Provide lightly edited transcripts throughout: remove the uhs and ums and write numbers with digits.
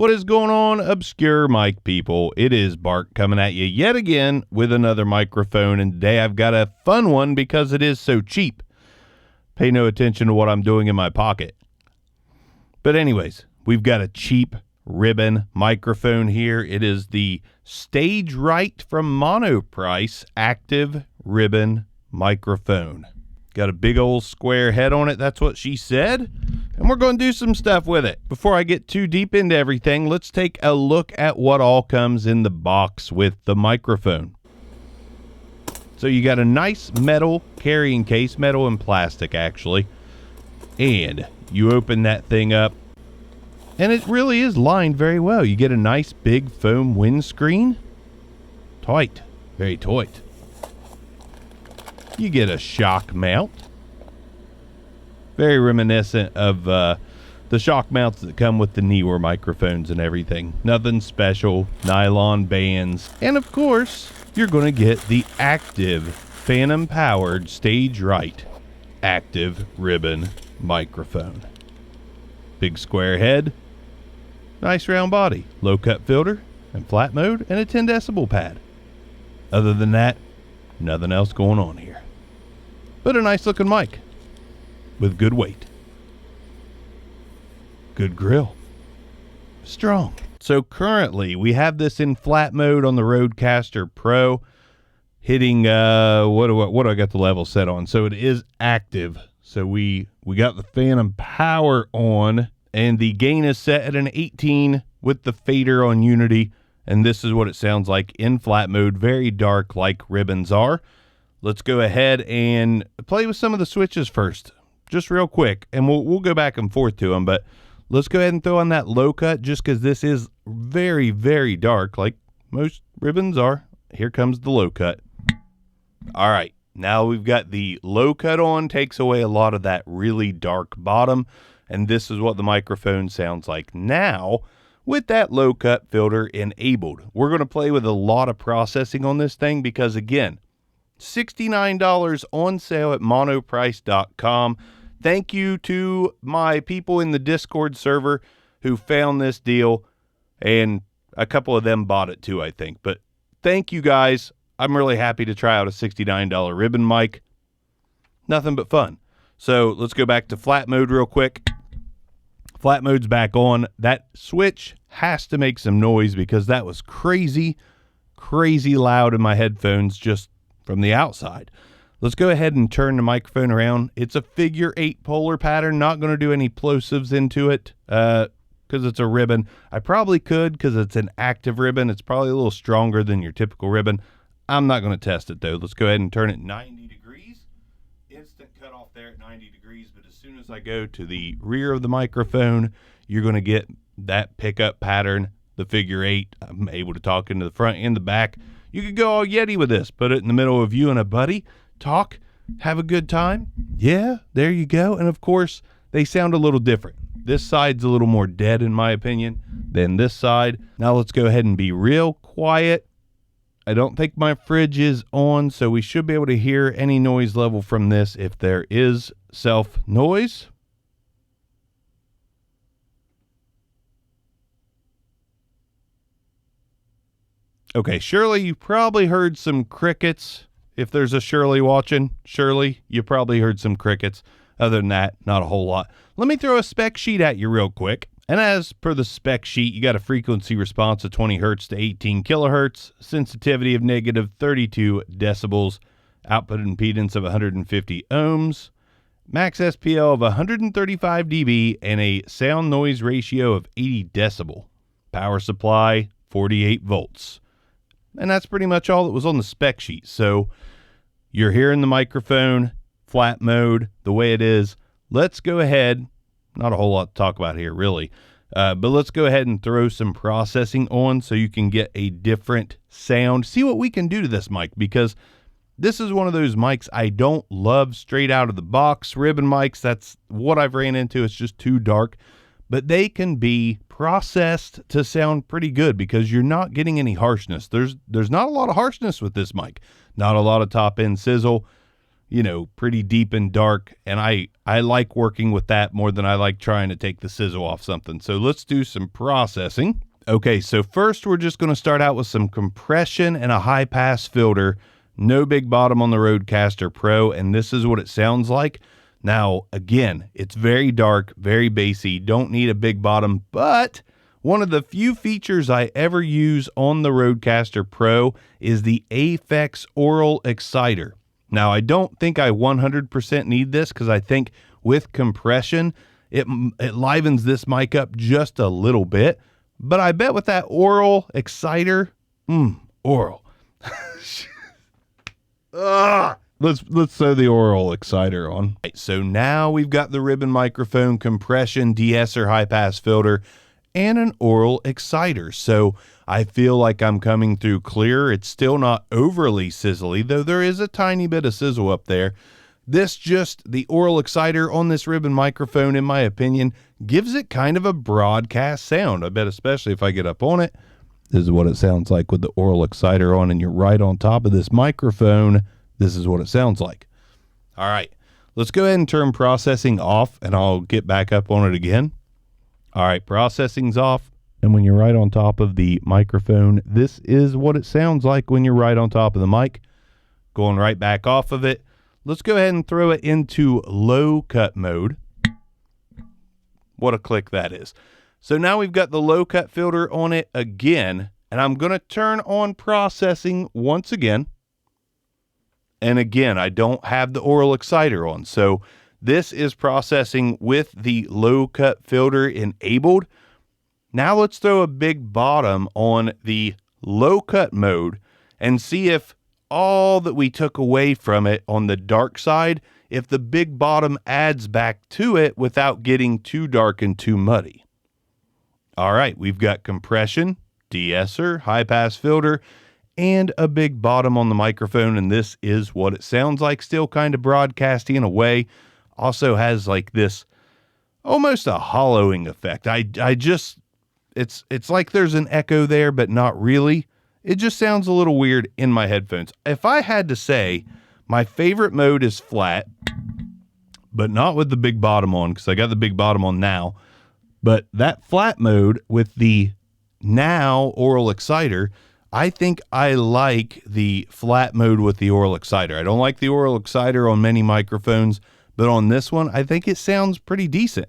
What is going on, obscure mic people? It is Bart coming at you yet again with another microphone, and today I've got a fun one because it is so cheap. Pay no attention to what I'm doing in my pocket. But anyways, we've got a cheap ribbon microphone here. It is the Stage Right from Monoprice active ribbon microphone. Got a big old square head on it, that's what she said. And we're going to do some stuff with it. Before I get too deep into everything, let's take a look at what all comes in the box with the microphone. So you got a nice metal carrying case, metal and plastic actually. And you open that thing up, and it really is lined very well. You get a nice big foam windscreen. Tight, very tight. You get a shock mount. Very reminiscent of the shock mounts that come with the newer microphones and everything. Nothing special, nylon bands. And of course, you're going to get the active phantom powered Stage Right active ribbon microphone. Big square head, nice round body, low cut filter and flat mode, and a 10 decibel pad. Other than that, nothing else going on here. But a nice looking mic with good weight, good grill, strong. So currently we have this in flat mode on the Rodecaster Pro, hitting what do I got the level set on? So it is active. So we got the phantom power on, and the gain is set at an 18 with the fader on Unity, and this is what it sounds like in flat mode, very dark like ribbons are. Let's go ahead and play with some of the switches first, just real quick, and we'll go back and forth to them, but let's go ahead and throw on that low cut just because this is very, very dark like most ribbons are. Here comes the low cut. All right, now we've got the low cut on, takes away a lot of that really dark bottom, and this is what the microphone sounds like now with that low cut filter enabled. We're going to play with a lot of processing on this thing because, again, $69 on sale at monoprice.com. Thank you to my people in the Discord server who found this deal, and a couple of them bought it too, I think. But thank you guys. I'm really happy to try out a $69 ribbon mic. Nothing but fun. So let's go back to flat mode real quick. Flat mode's back on. That switch has to make some noise because that was crazy, crazy loud in my headphones just from the outside. Let's go ahead and turn the microphone around. It's a figure 8 polar pattern. Not going to do any plosives into it because it's a ribbon. I probably could because it's an active ribbon. It's probably a little stronger than your typical ribbon. I'm not going to test it though. Let's go ahead and turn it 90 degrees. Instant cut off there at 90 degrees. But as soon as I go to the rear of the microphone, you're going to get that pickup pattern, the figure 8. I'm able to talk into the front and the back. You could go all Yeti with this. Put it in the middle of you and a buddy. Talk. Have a good time. Yeah, there you go. And of course, they sound a little different. This side's a little more dead in my opinion than this side. Now let's go ahead and be real quiet. I don't think my fridge is on, so we should be able to hear any noise level from this if there is self noise. Okay, Shirley, you probably heard some crickets. If there's a Shirley watching, Shirley, you probably heard some crickets. Other than that, not a whole lot. Let me throw a spec sheet at you real quick. And as per the spec sheet, you got a frequency response of 20 hertz to 18 kilohertz, sensitivity of negative 32 decibels, output impedance of 150 ohms, max SPL of 135 dB, and a sound noise ratio of 80 decibel. Power supply, 48 volts. And that's pretty much all that was on the spec sheet. So you're hearing the microphone, flat mode, the way it is. Let's go ahead, not a whole lot to talk about here really, but let's go ahead and throw some processing on so you can get a different sound. See what we can do to this mic, because this is one of those mics I don't love straight out of the box. Ribbon mics, that's what I've ran into. It's just too dark. But they can be processed to sound pretty good because you're not getting any harshness. There's not a lot of harshness with this mic. Not a lot of top end sizzle. you know, pretty deep and dark. And I like working with that more than I like trying to take the sizzle off something. So let's do some processing. Okay, so first we're just going to start out with some compression and a high pass filter. No big bottom on the Rodecaster Pro, and this is what it sounds like. Now, again, it's very dark, very bassy, don't need a big bottom, but one of the few features I ever use on the Rodecaster Pro is the Aphex Aural Exciter. Now, I don't think I 100% need this because I think with compression, it livens this mic up just a little bit. But I bet with that Aural Exciter, Aural. Let's throw the Aural Exciter on. Right, so now we've got the ribbon microphone, compression, de-esser, high pass filter, and an Aural Exciter. So I feel like I'm coming through clear. It's still not overly sizzly, though there is a tiny bit of sizzle up there. The Aural Exciter on this ribbon microphone, in my opinion, gives it kind of a broadcast sound. I bet especially if I get up on it. This is what it sounds like with the Aural Exciter on, and you're right on top of this microphone. This is what it sounds like. All right, let's go ahead and turn processing off, and I'll get back up on it again. All right, processing's off. And when you're right on top of the microphone, this is what it sounds like when you're right on top of the mic. Going right back off of it. Let's go ahead and throw it into low cut mode. What a click that is. So now we've got the low cut filter on it again, and I'm going to turn on processing once again. And again, I don't have the Aural Exciter on. So this is processing with the low cut filter enabled. Now let's throw a big bottom on the low cut mode and see if all that we took away from it on the dark side, if the big bottom adds back to it without getting too dark and too muddy. All right, we've got compression, de-esser, high pass filter, and a big bottom on the microphone, and this is what it sounds like. Still kind of broadcasty in a way. Also has like this almost a hollowing effect. It's like there's an echo there, but not really. It just sounds a little weird in my headphones. If I had to say, my favorite mode is flat, but not with the big bottom on, because I got the big bottom on now. But that flat mode with the now Aural Exciter, I think I like the flat mode with the Aural Exciter. I don't like the Aural Exciter on many microphones, but on this one, I think it sounds pretty decent.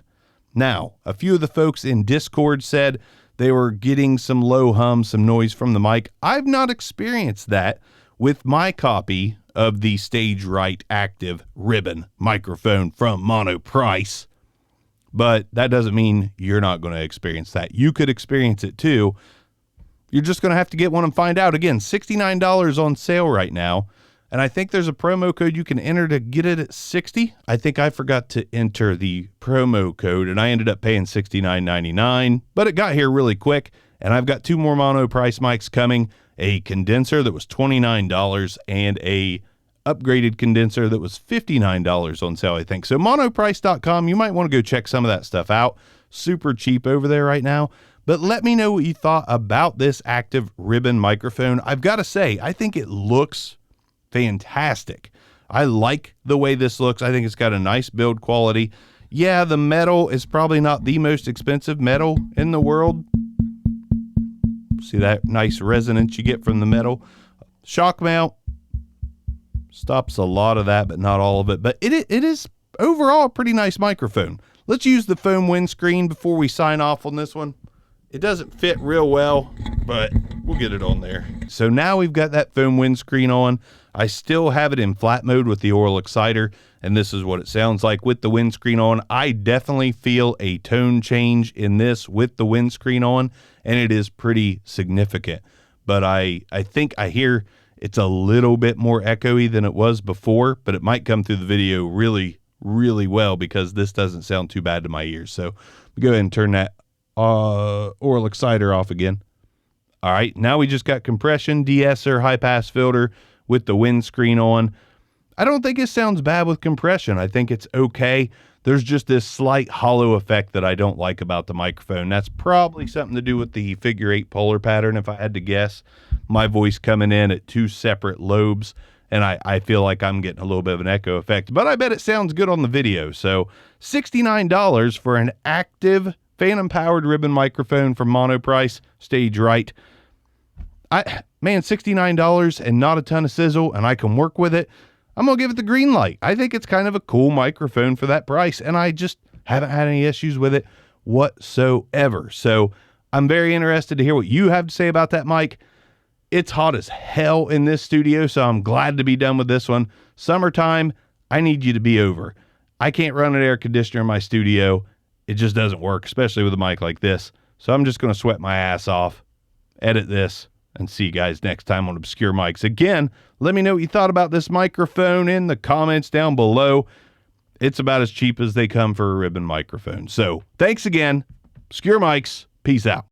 Now, a few of the folks in Discord said they were getting some low hum, some noise from the mic. I've not experienced that with my copy of the Stage Right Active ribbon microphone from Monoprice, but that doesn't mean you're not going to experience that. You could experience it too. You're just going to have to get one and find out. Again, $69 on sale right now. And I think there's a promo code you can enter to get it at $60. I think I forgot to enter the promo code, and I ended up paying $69.99. But it got here really quick, and I've got two more Monoprice mics coming. A condenser that was $29 and a upgraded condenser that was $59 on sale, I think. So monoprice.com, you might want to go check some of that stuff out. Super cheap over there right now. But let me know what you thought about this active ribbon microphone. I've got to say, I think it looks fantastic. I like the way this looks. I think it's got a nice build quality. Yeah, the metal is probably not the most expensive metal in the world. See that nice resonance you get from the metal. Shock mount stops a lot of that, but not all of it. But it is overall a pretty nice microphone. Let's use the foam windscreen before we sign off on this one. It doesn't fit real well, but we'll get it on there. So now we've got that foam windscreen on. I still have it in flat mode with the Aural Exciter, and this is what it sounds like with the windscreen on. I definitely feel a tone change in this with the windscreen on, and it is pretty significant. But I think I hear it's a little bit more echoey than it was before, but it might come through the video really, really well because this doesn't sound too bad to my ears. So go ahead and turn that Aural Exciter off again. All right, now we just got compression, de-esser, high pass filter with the windscreen on. I don't think it sounds bad with compression. I think it's okay. There's just this slight hollow effect that I don't like about the microphone. That's probably something to do with the figure 8 polar pattern, if I had to guess. My voice coming in at two separate lobes and I feel like I'm getting a little bit of an echo effect, but I bet it sounds good on the video. So $69 for an active phantom powered ribbon microphone from Monoprice, stage right. Man, $69 and not a ton of sizzle, and I can work with it. I'm going to give it the green light. I think it's kind of a cool microphone for that price, and I just haven't had any issues with it whatsoever. So I'm very interested to hear what you have to say about that mic. It's hot as hell in this studio, so I'm glad to be done with this one. Summertime, I need you to be over. I can't run an air conditioner in my studio. It just doesn't work, especially with a mic like this. So I'm just going to sweat my ass off, edit this, and see you guys next time on Obscure Mics. Again, let me know what you thought about this microphone in the comments down below. It's about as cheap as they come for a ribbon microphone. So thanks again. Obscure Mics. Peace out.